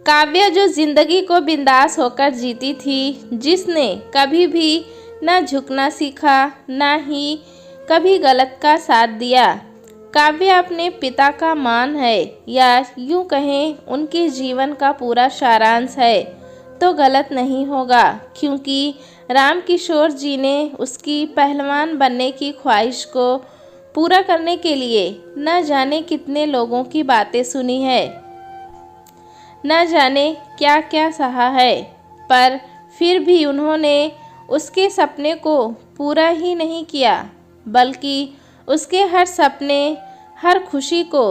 काव्या जो जिंदगी को बिंदास होकर जीती थी, जिसने कभी भी न झुकना सीखा न ही कभी गलत का साथ दिया। काव्या अपने पिता का मान है, या यूं कहें उनके जीवन का पूरा सारांश है तो गलत नहीं होगा, क्योंकि रामकिशोर जी ने उसकी पहलवान बनने की ख्वाहिश को पूरा करने के लिए न जाने कितने लोगों की बातें सुनी है, न जाने क्या क्या सहा है, पर फिर भी उन्होंने उसके सपने को पूरा ही नहीं किया, बल्कि उसके हर सपने, हर खुशी को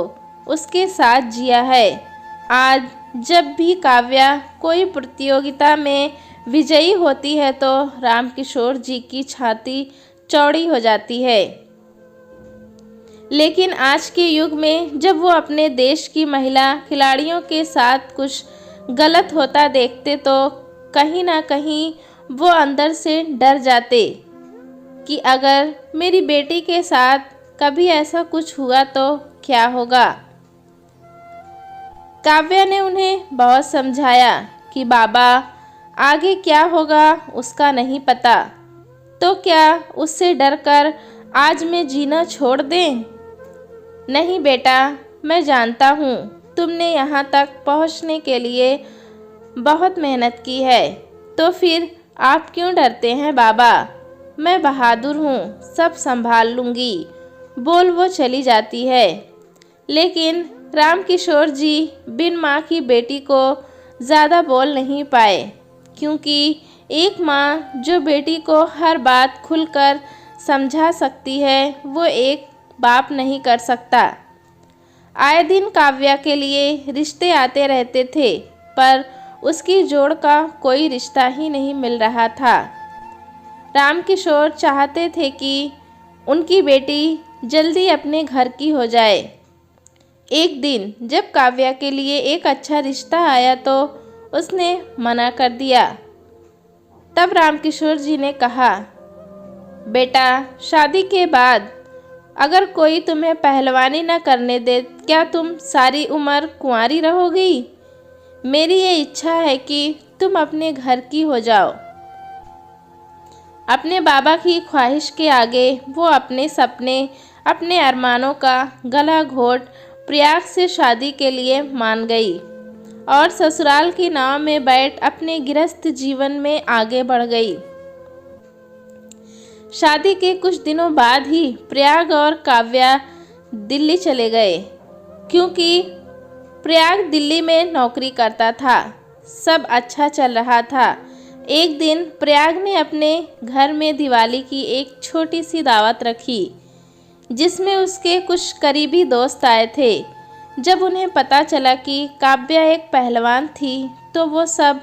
उसके साथ जिया है। आज जब भी काव्या कोई प्रतियोगिता में विजयी होती है तो रामकिशोर जी की छाती चौड़ी हो जाती है। लेकिन आज के युग में जब वो अपने देश की महिला खिलाड़ियों के साथ कुछ गलत होता देखते तो कहीं ना कहीं वो अंदर से डर जाते कि अगर मेरी बेटी के साथ कभी ऐसा कुछ हुआ तो क्या होगा। काव्या ने उन्हें बहुत समझाया कि बाबा, आगे क्या होगा उसका नहीं पता, तो क्या उससे डरकर आज मैं जीना छोड़ दें? नहीं बेटा, मैं जानता हूँ तुमने यहाँ तक पहुँचने के लिए बहुत मेहनत की है, तो फिर आप क्यों डरते हैं बाबा? मैं बहादुर हूँ, सब संभाल लूँगी, बोल वो चली जाती है। लेकिन रामकिशोर जी बिन माँ की बेटी को ज़्यादा बोल नहीं पाए, क्योंकि एक माँ जो बेटी को हर बात खुलकर समझा सकती है, वो एक बाप नहीं कर सकता। आए दिन काव्या के लिए रिश्ते आते रहते थे, पर उसकी जोड़ का कोई रिश्ता ही नहीं मिल रहा था। रामकिशोर चाहते थे कि उनकी बेटी जल्दी अपने घर की हो जाए। एक दिन जब काव्या के लिए एक अच्छा रिश्ता आया तो उसने मना कर दिया। तब रामकिशोर जी ने कहा, बेटा, शादी के बाद अगर कोई तुम्हें पहलवानी न करने दे, क्या तुम सारी उम्र कुंवारी रहोगी? मेरी ये इच्छा है कि तुम अपने घर की हो जाओ। अपने बाबा की ख्वाहिश के आगे वो अपने सपने, अपने अरमानों का गला घोट प्रयाग से शादी के लिए मान गई और ससुराल की नाव में बैठ अपने गृहस्थ जीवन में आगे बढ़ गई। शादी के कुछ दिनों बाद ही प्रयाग और काव्या दिल्ली चले गए, क्योंकि प्रयाग दिल्ली में नौकरी करता था। सब अच्छा चल रहा था। एक दिन प्रयाग ने अपने घर में दिवाली की एक छोटी सी दावत रखी, जिसमें उसके कुछ करीबी दोस्त आए थे। जब उन्हें पता चला कि काव्या एक पहलवान थी तो वो सब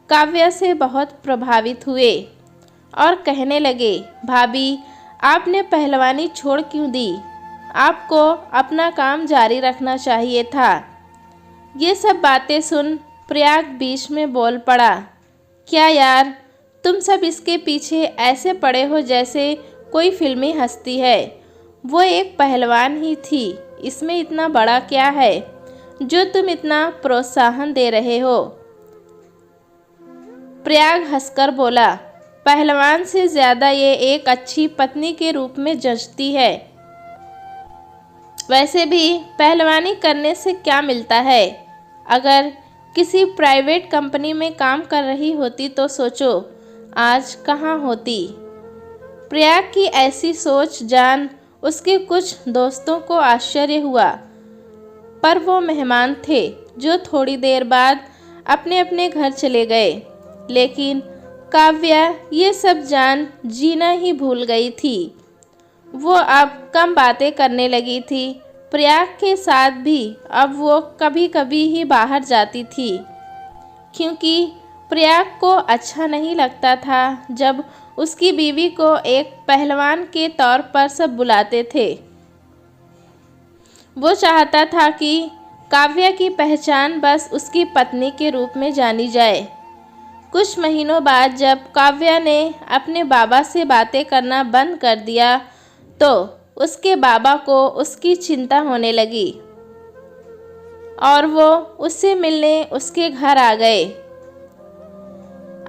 काव्या से बहुत प्रभावित हुए और कहने लगे, भाभी, आपने पहलवानी छोड़ क्यों दी? आपको अपना काम जारी रखना चाहिए था। ये सब बातें सुन प्रयाग बीच में बोल पड़ा, क्या यार, तुम सब इसके पीछे ऐसे पड़े हो जैसे कोई फिल्मी हस्ती है। वो एक पहलवान ही थी, इसमें इतना बड़ा क्या है जो तुम इतना प्रोत्साहन दे रहे हो? प्रयाग हंसकर बोला, पहलवान से ज़्यादा ये एक अच्छी पत्नी के रूप में जचती है। वैसे भी पहलवानी करने से क्या मिलता है? अगर किसी प्राइवेट कंपनी में काम कर रही होती तो सोचो आज कहाँ होती। प्रयाग की ऐसी सोच जान उसके कुछ दोस्तों को आश्चर्य हुआ, पर वो मेहमान थे जो थोड़ी देर बाद अपने अपने घर चले गए। लेकिन काव्या ये सब जान जीना ही भूल गई थी। वो अब कम बातें करने लगी थी। प्रयाग के साथ भी अब वो कभी कभी ही बाहर जाती थी, क्योंकि प्रयाग को अच्छा नहीं लगता था जब उसकी बीवी को एक पहलवान के तौर पर सब बुलाते थे। वो चाहता था कि काव्या की पहचान बस उसकी पत्नी के रूप में जानी जाए। कुछ महीनों बाद जब काव्या ने अपने बाबा से बातें करना बंद कर दिया तो उसके बाबा को उसकी चिंता होने लगी और वो उससे मिलने उसके घर आ गए।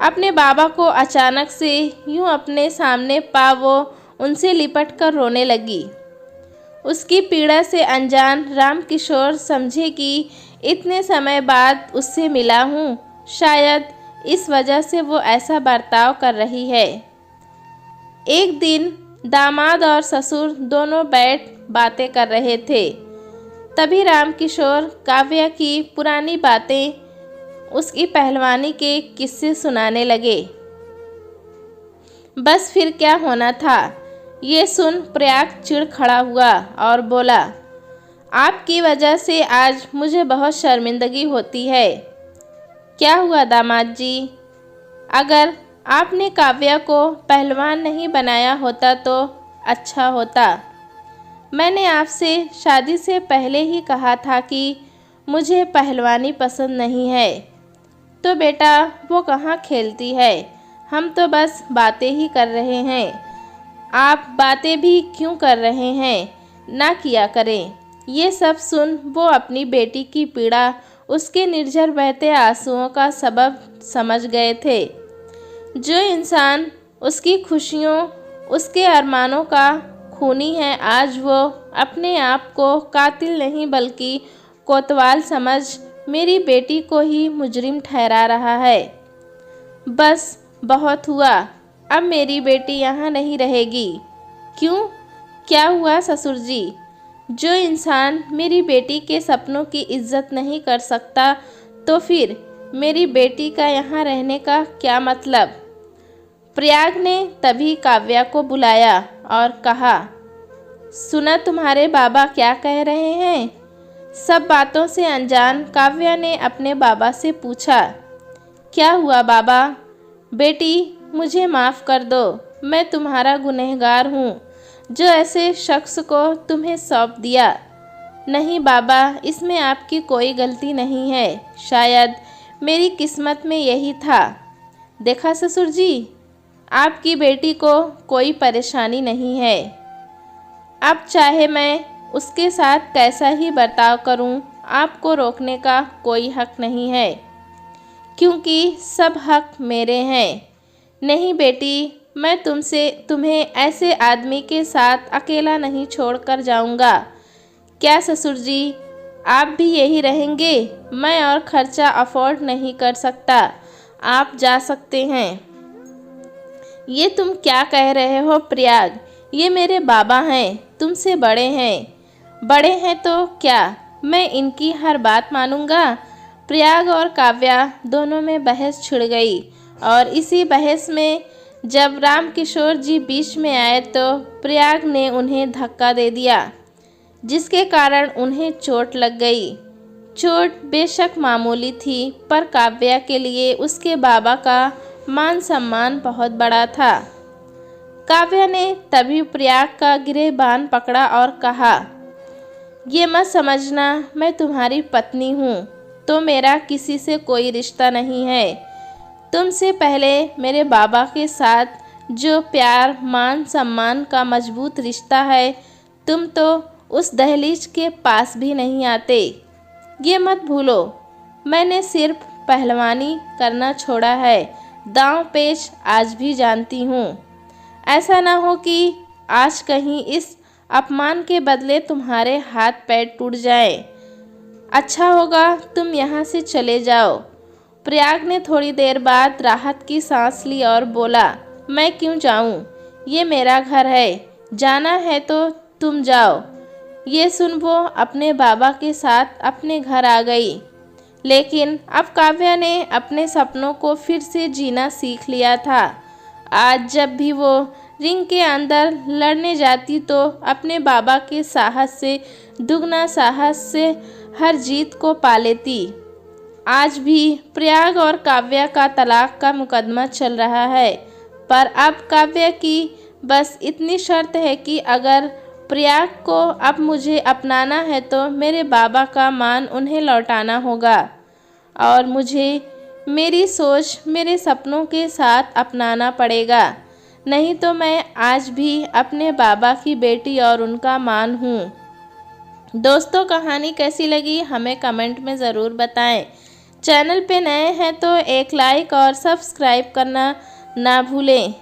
अपने बाबा को अचानक से यूं अपने सामने पा वो उनसे लिपट कर रोने लगी। उसकी पीड़ा से अनजान रामकिशोर समझे कि इतने समय बाद उससे मिला हूँ, शायद इस वजह से वो ऐसा बर्ताव कर रही है। एक दिन दामाद और ससुर दोनों बैठ बातें कर रहे थे। तभी रामकिशोर काव्या की पुरानी बातें, उसकी पहलवानी के किस्से सुनाने लगे। बस फिर क्या होना था, ये सुन प्रयाग चिढ़ खड़ा हुआ और बोला, आपकी वजह से आज मुझे बहुत शर्मिंदगी होती है। क्या हुआ दामाद जी? अगर आपने काव्या को पहलवान नहीं बनाया होता तो अच्छा होता। मैंने आपसे शादी से पहले ही कहा था कि मुझे पहलवानी पसंद नहीं है। तो बेटा वो कहाँ खेलती है, हम तो बस बातें ही कर रहे हैं। आप बातें भी क्यों कर रहे हैं, ना किया करें। ये सब सुन वो अपनी बेटी की पीड़ा, उसके निर्झर बहते आंसुओं का सबब समझ गए थे। जो इंसान उसकी खुशियों, उसके अरमानों का खूनी है, आज वो अपने आप को कातिल नहीं बल्कि कोतवाल समझ मेरी बेटी को ही मुजरिम ठहरा रहा है। बस बहुत हुआ, अब मेरी बेटी यहाँ नहीं रहेगी। क्यों, क्या हुआ ससुर जी? जो इंसान मेरी बेटी के सपनों की इज्जत नहीं कर सकता, तो फिर मेरी बेटी का यहाँ रहने का क्या मतलब? प्रयाग ने तभी काव्या को बुलाया और कहा, सुना तुम्हारे बाबा क्या कह रहे हैं? सब बातों से अनजान काव्या ने अपने बाबा से पूछा, क्या हुआ बाबा? बेटी मुझे माफ़ कर दो, मैं तुम्हारा गुनहगार हूँ जो ऐसे शख्स को तुम्हें सौंप दिया। नहीं बाबा, इसमें आपकी कोई गलती नहीं है, शायद मेरी किस्मत में यही था। देखा ससुर जी, आपकी बेटी को कोई परेशानी नहीं है। अब चाहे मैं उसके साथ कैसा ही बर्ताव करूं, आपको रोकने का कोई हक नहीं है, क्योंकि सब हक मेरे हैं। नहीं बेटी, मैं तुम्हें ऐसे आदमी के साथ अकेला नहीं छोड़कर जाऊंगा। क्या ससुर जी, आप भी यही रहेंगे? मैं और खर्चा अफोर्ड नहीं कर सकता, आप जा सकते हैं। ये तुम क्या कह रहे हो प्रयाग? ये मेरे बाबा हैं, तुमसे बड़े हैं। बड़े हैं तो क्या मैं इनकी हर बात मानूंगा? प्रयाग और काव्या दोनों में बहस छिड़ गई और इसी बहस में जब रामकिशोर जी बीच में आए तो प्रयाग ने उन्हें धक्का दे दिया, जिसके कारण उन्हें चोट लग गई। चोट बेशक मामूली थी, पर काव्या के लिए उसके बाबा का मान सम्मान बहुत बड़ा था। काव्या ने तभी प्रयाग का गिरेबान पकड़ा और कहा, ये मत समझना मैं तुम्हारी पत्नी हूँ, तो मेरा किसी से कोई रिश्ता नहीं है। तुमसे पहले मेरे बाबा के साथ जो प्यार मान सम्मान का मजबूत रिश्ता है, तुम तो उस दहलीज के पास भी नहीं आते। ये मत भूलो, मैंने सिर्फ पहलवानी करना छोड़ा है, दांव पेच आज भी जानती हूँ। ऐसा ना हो कि आज कहीं इस अपमान के बदले तुम्हारे हाथ पैर टूट जाएं। अच्छा होगा तुम यहाँ से चले जाओ। प्रयाग ने थोड़ी देर बाद राहत की सांस ली और बोला, मैं क्यों जाऊँ, ये मेरा घर है, जाना है तो तुम जाओ। ये सुन वो अपने बाबा के साथ अपने घर आ गई। लेकिन अब काव्या ने अपने सपनों को फिर से जीना सीख लिया था। आज जब भी वो रिंग के अंदर लड़ने जाती तो अपने बाबा के साहस से दुगना साहस से हर जीत को पा लेती। आज भी प्रयाग और काव्या का तलाक का मुकदमा चल रहा है, पर अब काव्या की बस इतनी शर्त है कि अगर प्रयाग को अब मुझे अपनाना है तो मेरे बाबा का मान उन्हें लौटाना होगा और मुझे मेरी सोच मेरे सपनों के साथ अपनाना पड़ेगा। नहीं तो मैं आज भी अपने बाबा की बेटी और उनका मान हूँ। दोस्तों कहानी कैसी लगी हमें कमेंट में ज़रूर बताएं। चैनल पे नए हैं तो एक लाइक और सब्सक्राइब करना ना भूलें।